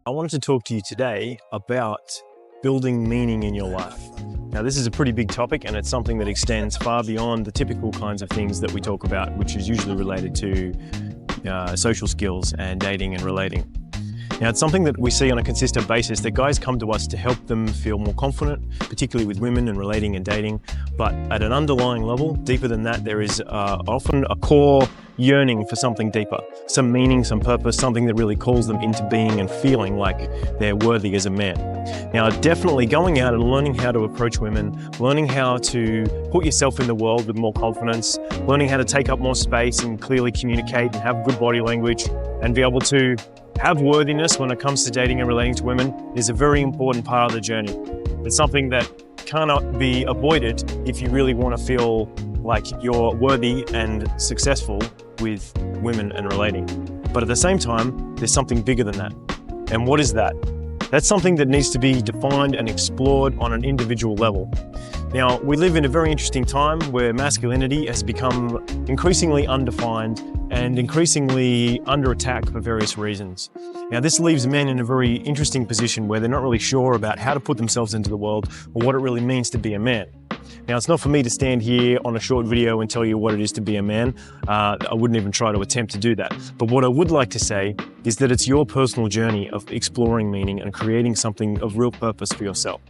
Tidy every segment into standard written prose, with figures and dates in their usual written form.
I wanted to talk to you today about building meaning in your life. Now, this is a pretty big topic, and it's something that extends far beyond the typical kinds of things that we talk about, which is usually related to social skills and dating and relating. Now, it's something that we see on a consistent basis, that guys come to us to help them feel more confident, particularly with women and relating and dating. But at an underlying level, deeper than that, there is often a core yearning for something deeper, some meaning, some purpose, something that really calls them into being and feeling like they're worthy as a man. Now, definitely going out and learning how to approach women, learning how to put yourself in the world with more confidence, learning how to take up more space and clearly communicate and have good body language and be able to have worthiness when it comes to dating and relating to women is a very important part of the journey. It's something that cannot be avoided if you really want to feel like you're worthy and successful with women and relating. But at the same time, there's something bigger than that. And what is that? That's something that needs to be defined and explored on an individual level. Now, we live in a very interesting time where masculinity has become increasingly undefined and increasingly under attack for various reasons. Now, this leaves men in a very interesting position where they're not really sure about how to put themselves into the world or what it really means to be a man. Now, it's not for me to stand here on a short video and tell you what it is to be a man. I wouldn't even try to attempt to do that. But what I would like to say is that it's your personal journey of exploring meaning and creating something of real purpose for yourself.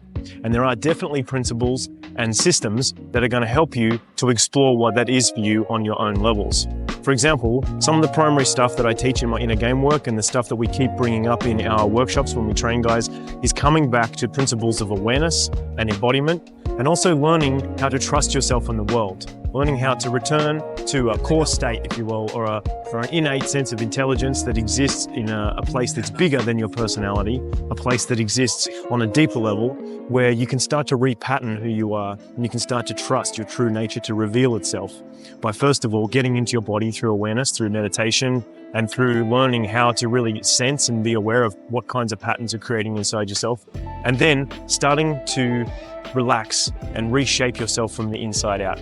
And there are definitely principles and systems that are going to help you to explore what that is for you on your own levels. For example, some of the primary stuff that I teach in my inner game work and the stuff that we keep bringing up in our workshops when we train guys is coming back to principles of awareness and embodiment, and also learning how to trust yourself in the world, learning how to return to a core state, if you will, or an innate sense of intelligence that exists in a place that's bigger than your personality, a place that exists on a deeper level where you can start to repattern who you are and you can start to trust your true nature to reveal itself by, first of all, getting into your body through awareness, through meditation, and through learning how to really sense and be aware of what kinds of patterns are creating inside yourself, and then starting to relax and reshape yourself from the inside out.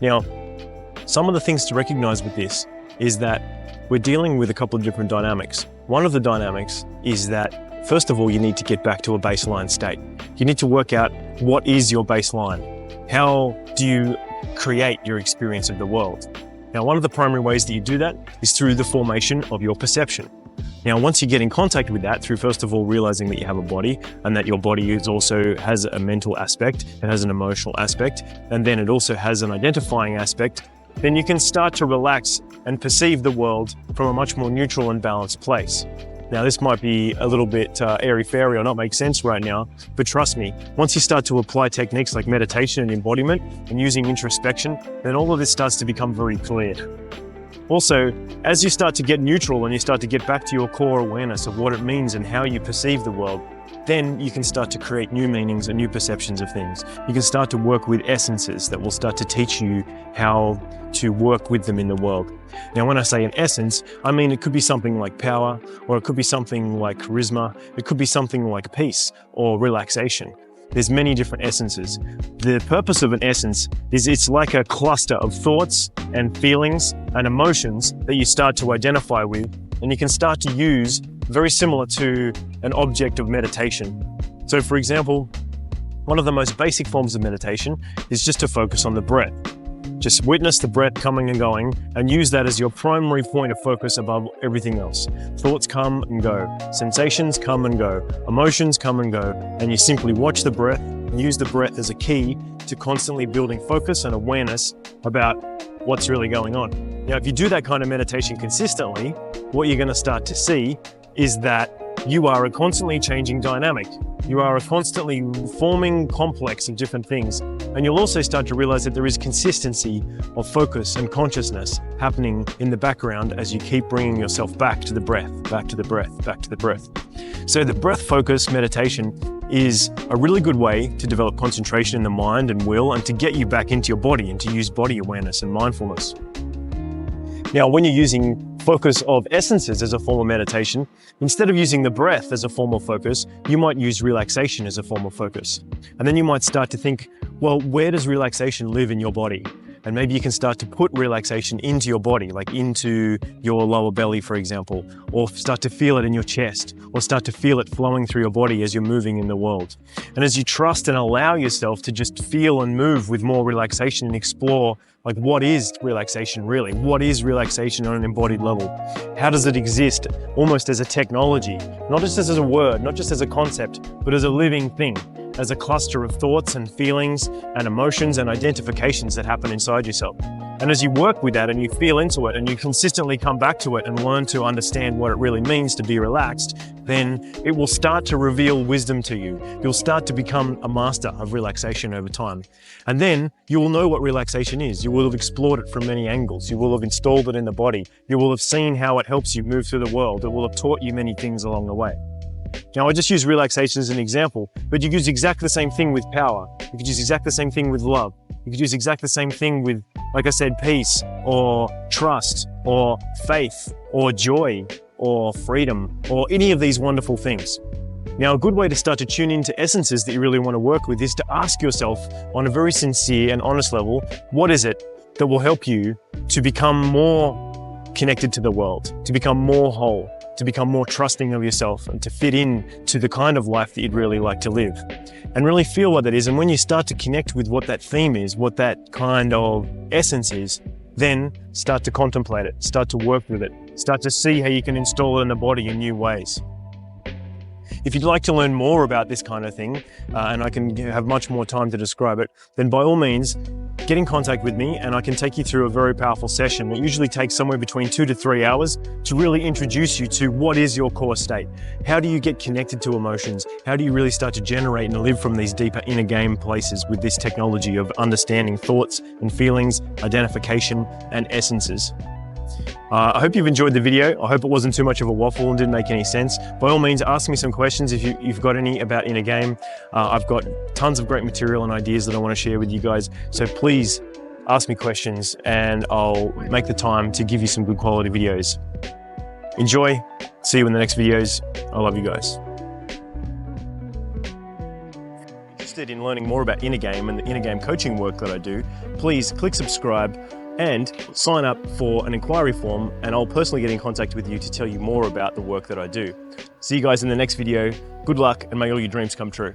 Now, some of the things to recognize with this is that we're dealing with a couple of different dynamics. One of the dynamics is that, first of all, you need to get back to a baseline state. You need to work out what is your baseline. How do you create your experience of the world? Now, one of the primary ways that you do that is through the formation of your perception. Now, once you get in contact with that through, first of all, realizing that you have a body and that your body also has a mental aspect, it has an emotional aspect, and then it also has an identifying aspect, then you can start to relax and perceive the world from a much more neutral and balanced place. Now, this might be a little bit airy-fairy or not make sense right now, but trust me, once you start to apply techniques like meditation and embodiment and using introspection, then all of this starts to become very clear. Also, as you start to get neutral and you start to get back to your core awareness of what it means and how you perceive the world, then you can start to create new meanings and new perceptions of things. You can start to work with essences that will start to teach you how to work with them in the world. Now, when I say an essence, I mean it could be something like power, or it could be something like charisma, it could be something like peace or relaxation. There's many different essences. The purpose of an essence is it's like a cluster of thoughts and feelings and emotions that you start to identify with, and you can start to use very similar to an object of meditation. So, for example, one of the most basic forms of meditation is just to focus on the breath. Just witness the breath coming and going and use that as your primary point of focus above everything else. Thoughts come and go, sensations come and go, emotions come and go, and you simply watch the breath and use the breath as a key to constantly building focus and awareness about what's really going on. Now, if you do that kind of meditation consistently, what you're going to start to see is that you are a constantly changing dynamic. You are a constantly forming complex of different things. And you'll also start to realize that there is consistency of focus and consciousness happening in the background as you keep bringing yourself back to the breath, back to the breath, back to the breath. So the breath focus meditation is a really good way to develop concentration in the mind and will, and to get you back into your body and to use body awareness and mindfulness. Now, when you're using focus of essences as a form of meditation, instead of using the breath as a form of focus, you might use relaxation as a form of focus. And then you might start to think, well, where does relaxation live in your body? And maybe you can start to put relaxation into your body, like into your lower belly, for example, or start to feel it in your chest, or start to feel it flowing through your body as you're moving in the world. And as you trust and allow yourself to just feel and move with more relaxation and explore, like, what is relaxation really? What is relaxation on an embodied level? How does it exist almost as a technology, not just as a word, not just as a concept, but as a living thing, as a cluster of thoughts and feelings and emotions and identifications that happen inside yourself. And as you work with that and you feel into it and you consistently come back to it and learn to understand what it really means to be relaxed, then it will start to reveal wisdom to you. You'll start to become a master of relaxation over time. And then you will know what relaxation is. You will have explored it from many angles. You will have installed it in the body. You will have seen how it helps you move through the world. It will have taught you many things along the way. Now, I just use relaxation as an example, but you could use exactly the same thing with power. You could use exactly the same thing with love. You could use exactly the same thing with, like I said, peace or trust or faith or joy or freedom or any of these wonderful things. Now, a good way to start to tune into essences that you really want to work with is to ask yourself on a very sincere and honest level, what is it that will help you to become more connected to the world, to become more whole, to become more trusting of yourself, and to fit in to the kind of life that you'd really like to live, and really feel what that is. And when you start to connect with what that theme is, what that kind of essence is, then start to contemplate it, start to work with it, start to see how you can install it in the body in new ways. If you'd like to learn more about this kind of thing, and I can have much more time to describe it, then by all means, get in contact with me and I can take you through a very powerful session. It usually takes somewhere between 2 to 3 hours to really introduce you to what is your core state. How do you get connected to emotions? How do you really start to generate and live from these deeper inner game places with this technology of understanding thoughts and feelings, identification and essences? I hope you've enjoyed the video. I hope it wasn't too much of a waffle and didn't make any sense. By all means, ask me some questions if you've got any about inner game. I've got tons of great material and ideas that I want to share with you guys. So please ask me questions and I'll make the time to give you some good quality videos. Enjoy. See you in the next videos. I love you guys. Interested in learning more about inner game and the inner game coaching work that I do, please click subscribe and sign up for an inquiry form, and I'll personally get in contact with you to tell you more about the work that I do. See you guys in the next video. Good luck and may all your dreams come true.